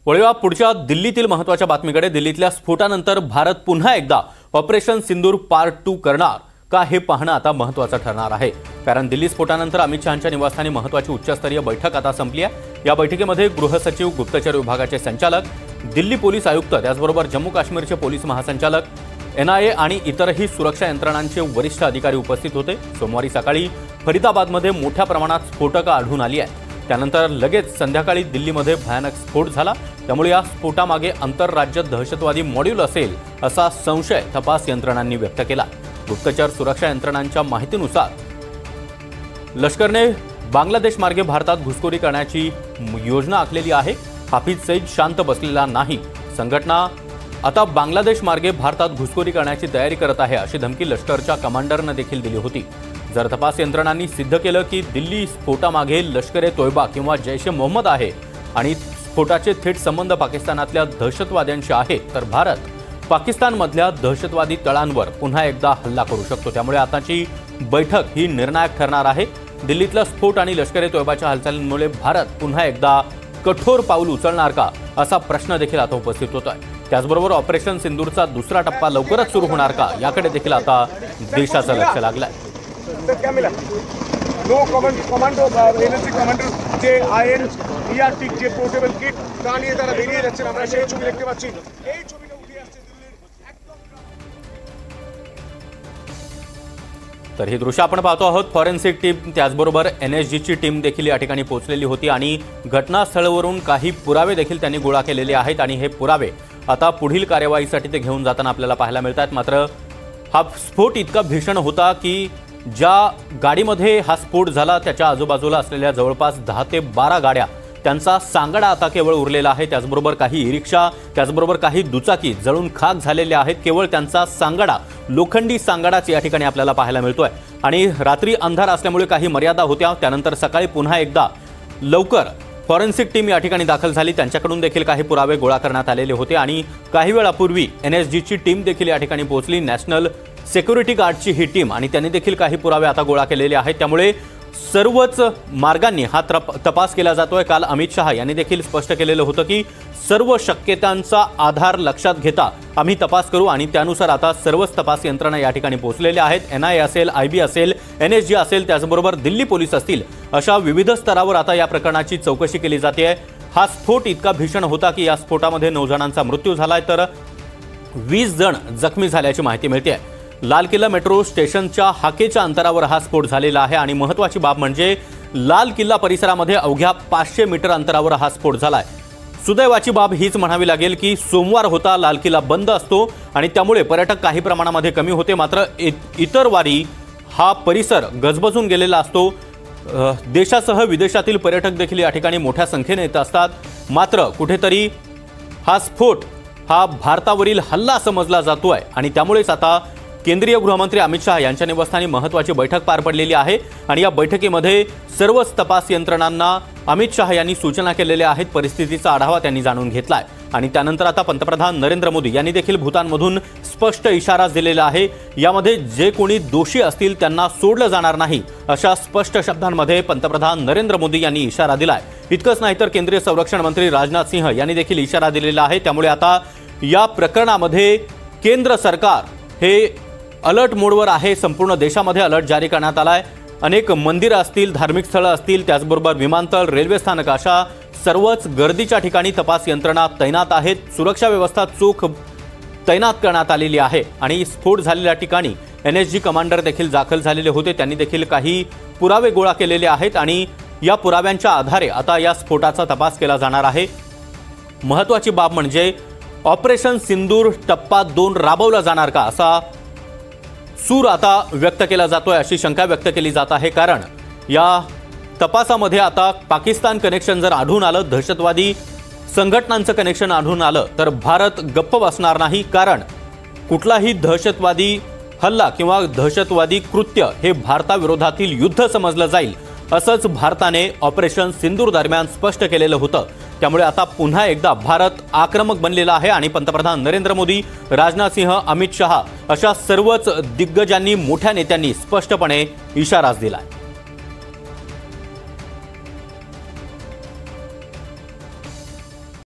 वळूया पुढच्या दिल्लीतील महत्त्वाच्या बातमीकडे। दिल्लीतल्या स्फोटानंतर भारत पुन्हा एकदा ऑपरेशन सिंदूर पार्ट 2 करणार का हे पाहणं आता महत्त्वाचं ठरणार आहे। कारण दिल्ली स्फोटानंतर अमित शहांच्या निवासस्थानी महत्त्वाची उच्चस्तरीय बैठक आता संपली आहे। या बैठकीमध्ये गृह सचिव, गुप्तचर विभागाचे संचालक, दिल्ली पोलीस आयुक्त, त्याचबरोबर जम्मू काश्मीरचे पोलीस महासंचालक, NIA आणि इतरही सुरक्षा यंत्रणांचे वरिष्ठ अधिकारी उपस्थित होते। सोमवारी सकाळी फरीदाबादमध्ये मोठ्या प्रमाणात स्फोटकं आढळून आली आहेत। त्यानंतर लगेच संध्याकाळी दिल्लीमध्ये भयानक स्फोट झाला। त्यामुळे या स्फोटामागे आंतरराज्य दहशतवादी मॉड्यूल असेल असा संशय तपास यंत्रणांनी व्यक्त केला। गुप्तचर सुरक्षा यंत्रणांच्या माहितीनुसार लष्करने बांगलादेश मार्गे भारतात घुसखोरी करण्याची योजना आखलेली आहे। हाफिज सईद शांत बसलेला नाही। संघटना आता बांगलादेश मार्गे भारतात घुसखोरी करण्याची तयारी करत आहे अशी धमकी लष्करच्या कमांडरने देखील दिली होती। जर तपास यंत्रणांनी सिद्ध केलं की दिल्ली स्फोटामागे लष्कर-ए-तोयबा किंवा जैश-ए-मोहम्मद आहे आणि स्फोटाचे थेट संबंध पाकिस्तानातल्या दहशतवाद्यांशी आहे, तर भारत पाकिस्तानमधल्या दहशतवादी तळांवर पुन्हा एकदा हल्ला करू शकतो। त्यामुळे आताची बैठक ही निर्णायक ठरणार आहे। दिल्लीतला स्फोट आणि लष्कर-ए-तोयबाच्या हालचालींमुळे भारत पुन्हा एकदा कठोर पाऊल उचलणार का असा प्रश्न देखील आता उपस्थित होत आहे। त्याचबरोबर ऑपरेशन सिंदूरचा दुसरा टप्पा लवकरच सुरू होणार का याकडे देखील आता देशाचं लक्ष लागलंय। क्या मिला? नो कमांडो एनएसजी कमांडो যে আইএন ইআরটি যে পোর্টেবল কিট তা নিয়ে তারা বেরিয়ে যাচ্ছেন। আমরা সেই ছবি দেখতে পাচ্ছি। এই ছবিটা উঠে আসছে দিল্লির একদম। तर हे दृश्य आपण पाहतो आहोत। फॉरेन्सिक टीम त्याचबरोबर NSGची टीम देखील या ठिकाणी पोहोचलेली होती आणि घटनास्थळावरून काही पुरावे देखील त्यांनी गोळा केलेले आहेत आणि हे पुरावे आता पुढील कार्यवाहीसाठी ते घेऊन जाताना आपल्याला पाहायला मिळतात। मात्र हा स्फोट इतका भीषण होता की ज्या गाडीमध्ये हा स्फोट झाला त्याच्या आजूबाजूला असलेल्या जवळपास 10 ते 12 गाड्या त्यांचा सांगाडा आता केवळ उरलेला आहे। त्याचबरोबर काही ई-रिक्षा, त्याचबरोबर काही दुचाकी जळून खाक झालेल्या आहेत। केवळ त्यांचा सांगाडा, लोखंडी सांगाडाच या ठिकाणी आपल्याला पाहायला मिळतोय आणि रात्री अंधार असल्यामुळे काही मर्यादा होत्या। त्यानंतर सकाळी पुन्हा एकदा लवकर फॉरेन्सिक टीम या ठिकाणी दाखल झाली। त्यांच्याकडून देखील काही पुरावे गोळा करण्यात आलेले होते आणि काही वेळापूर्वी NSGची टीम देखील या ठिकाणी पोहोचली। नॅशनल सिक्युरिटी गार्डची ही टीम आणि त्यांनी देखील काही पुरावे आता गोळा केलेले आहेत। त्यामुळे सर्वच मार्गांनी हा तपास केला जातोय। काल अमित शहा यांनी देखील स्पष्ट केलेलं होतं की सर्व शक्यतांचा आधार लक्षात घेता आम्ही तपास करू आणि त्यानुसार आता सर्वच तपास यंत्रणा या ठिकाणी पोहोचलेल्या आहेत। NIA असेल, IB असेल, NSG असेल, त्याचबरोबर दिल्ली पोलीस असतील, अशा विविध स्तरावर आता या प्रकरणाची चौकशी केली जाते। हा स्फोट इतका भीषण होता की या स्फोटामध्ये 9 जणांचा मृत्यू झालाय तर 20 जण जखमी झाल्याची माहिती मिळते। लाल किल्ला मेट्रो स्टेशनच्या हाकेच्या अंतरावर हा स्फोट झालेला आहे आणि महत्त्वाची बाब म्हणजे लाल किल्ला परिसरामध्ये अवघ्या 500 मीटर अंतरावर हा स्फोट झालाय। सुदैवाची बाब हीच म्हणावी लागेल की सोमवार होता, लाल किल्ला बंद असतो आणि त्यामुळे पर्यटक काही प्रमाणामध्ये कमी होते। मात्र इतर वारी हा परिसर गजबजून गेलेला असतो। देशासह विदेशातील पर्यटक देखील या ठिकाणी मोठ्या संख्येने येत असतात। मात्र कुठेतरी हा स्फोट हा भारतावरील हल्ला समजला जातोय आणि त्यामुळेच आता केंद्रीय गृहमंत्री अमित शहा यांच्या निवासस्थानी महत्त्वाची बैठक पार पडलेली आहे आणि या बैठकीमध्ये सर्वच तपास यंत्रणांना अमित शहा यांनी सूचना केलेल्या आहेत। परिस्थितीचा आढावा त्यांनी जाणून घेतलाय आणि त्यानंतर आता पंतप्रधान नरेंद्र मोदी यांनी देखील भूतानमधून स्पष्ट इशारा दिलेला आहे। यामध्ये जे कोणी दोषी असतील त्यांना सोडलं जाणार नाही अशा स्पष्ट शब्दांमध्ये पंतप्रधान नरेंद्र मोदी यांनी इशारा दिलाय। इतकंच नाही तर केंद्रीय संरक्षण मंत्री राजनाथ सिंह यांनी देखील इशारा दिलेला आहे। त्यामुळे आता या प्रकरणामध्ये केंद्र सरकार हे अलर्ट मोडवर आहे। संपूर्ण देशामध्ये अलर्ट जारी करण्यात आलाय। अनेक मंदिरं असतील, धार्मिक स्थळं असतील, त्याचबरोबर विमानतळ, रेल्वे स्थानक अशा सर्वच गर्दीच्या ठिकाणी तपास यंत्रणा तैनात आहेत। सुरक्षा व्यवस्था चोख तैनात करण्यात आलेली आहे आणि स्फोट झालेल्या ठिकाणी NSG कमांडर देखील दाखल झालेले होते। त्यांनी देखील काही पुरावे गोळा केलेले आहेत आणि या पुराव्यांच्या आधारे आता या स्फोटाचा तपास केला जाणार आहे। महत्त्वाची बाब म्हणजे ऑपरेशन सिंदूर टप्पा 2 राबवला जाणार का असा सूर आता व्यक्त केला जातोय, अशी शंका व्यक्त केली जात आहे। कारण या तपासामध्ये आता पाकिस्तान कनेक्शन जर आढळून आलं, दहशतवादी संघटनांचं कनेक्शन आढळून आलं तर भारत गप्प बसणार नाही। कारण कुठलाही दहशतवादी हल्ला किंवा दहशतवादी कृत्य हे भारताविरोधातील युद्ध समजलं जाईल असंच भारताने ऑपरेशन सिंदूर दरम्यान स्पष्ट केलेलं होतं। त्यामुळे आता पुन्हा एकदा भारत आक्रमक बनलेला आहे आणि पंतप्रधान नरेंद्र मोदी, राजनाथ सिंह, अमित शहा अशा सर्वच दिग्गजांनी, मोठ्या नेत्यांनी स्पष्टपणे इशाराच दिलाय।